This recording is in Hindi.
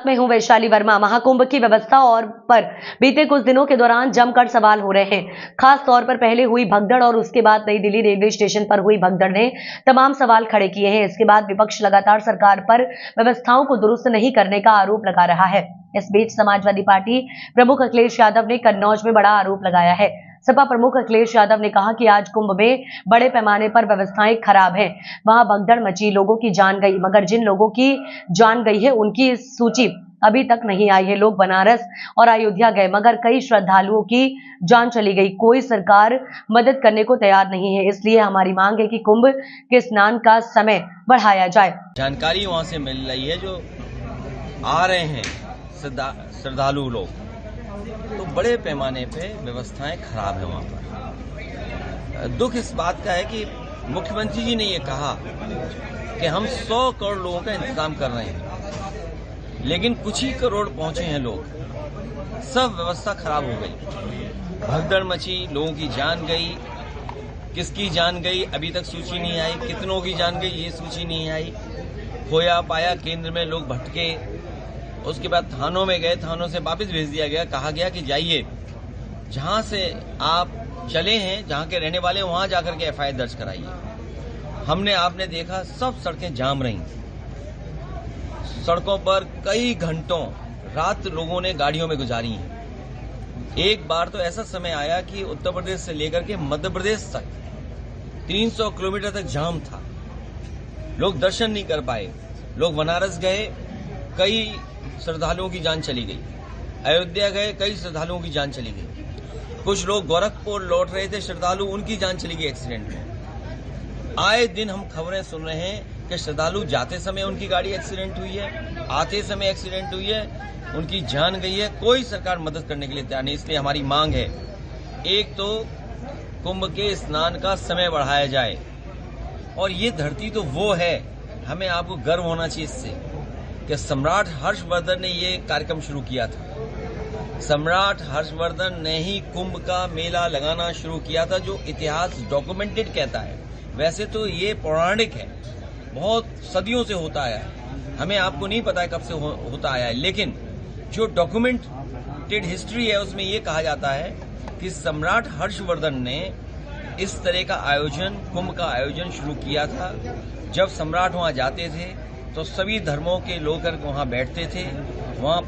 में हूं वैशाली वर्मा। महाकुंभ की व्यवस्था और पर बीते कुछ दिनों के दौरान जमकर सवाल हो रहे हैं। खास तौर पर पहले हुई भगदड़ और उसके बाद नई दिल्ली रेलवे स्टेशन पर हुई भगदड़ ने तमाम सवाल खड़े किए हैं। इसके बाद विपक्ष लगातार सरकार पर व्यवस्थाओं को दुरुस्त नहीं करने का आरोप लगा रहा है। इस बीच समाजवादी पार्टी प्रमुख अखिलेश यादव ने कन्नौज में बड़ा आरोप लगाया है। सपा प्रमुख अखिलेश यादव ने कहा कि आज कुंभ में बड़े पैमाने पर व्यवस्थाएं खराब हैं। वहां भगदड़ मची, लोगों की जान गई, मगर जिन लोगों की जान गई है उनकी सूची अभी तक नहीं आई है। लोग बनारस और अयोध्या गए, मगर कई श्रद्धालुओं की जान चली गई। कोई सरकार मदद करने को तैयार नहीं है। इसलिए हमारी मांग है कि कुंभ के स्नान का समय बढ़ाया जाए। जानकारी वहां से मिल रही है, जो आ रहे हैं श्रद्धालु लोग, तो बड़े पैमाने पे व्यवस्थाएं खराब है वहां पर। दुख इस बात का है कि मुख्यमंत्री जी ने ये कहा कि हम 100 करोड़ लोगों का इंतजाम कर रहे हैं, लेकिन कुछ ही करोड़ पहुंचे हैं लोग। सब व्यवस्था खराब हो गई, भगदड़ मची, लोगों की जान गई। किसकी जान गई अभी तक सूची नहीं आई, कितनों की जान गई ये सूची नहीं आई। खोया पाया केंद्र में लोग भटके, उसके बाद थानों में गए, थानों से वापस भेज दिया गया। कहा गया कि जाइए, जहां से आप चले हैं, जहां के रहने वाले, वहां जाकर के एफआईआर दर्ज कराइए। आपने देखा सब सड़कें जाम रही, सड़कों पर कई घंटों रात लोगों ने गाड़ियों में गुजारी है। एक बार तो ऐसा समय आया कि उत्तर प्रदेश से लेकर के मध्य प्रदेश तक 300 किलोमीटर तक जाम था। लोग दर्शन नहीं कर पाए। लोग बनारस गए, कई श्रद्धालुओं की जान चली गई। अयोध्या गए, कई श्रद्धालुओं की जान चली गई। कुछ लोग गोरखपुर लौट रहे थे श्रद्धालु, उनकी जान चली गई एक्सीडेंट में। आए दिन हम खबरें सुन रहे हैं कि श्रद्धालु जाते समय उनकी गाड़ी एक्सीडेंट हुई है, आते समय एक्सीडेंट हुई है, उनकी जान गई है। कोई सरकार मदद करने के लिए तैयार नहीं। इसलिए हमारी मांग है, एक तो कुंभ के स्नान का समय बढ़ाया जाए, और ये धरती तो वो है, हमें आपको गर्व होना चाहिए इससे कि सम्राट हर्षवर्धन ने ये कार्यक्रम शुरू किया था। सम्राट हर्षवर्धन ने ही कुंभ का मेला लगाना शुरू किया था, जो इतिहास डॉक्यूमेंटेड कहता है। वैसे तो ये पौराणिक है, बहुत सदियों से होता आया है, हमें आपको नहीं पता है कब से होता आया है, लेकिन जो डॉक्यूमेंटेड हिस्ट्री है उसमें ये कहा जाता है कि सम्राट हर्षवर्धन ने इस तरह का आयोजन, कुंभ का आयोजन शुरू किया था। जब सम्राट वहां जाते थे तो सभी धर्मों के लोग वहां बैठते थे, वहां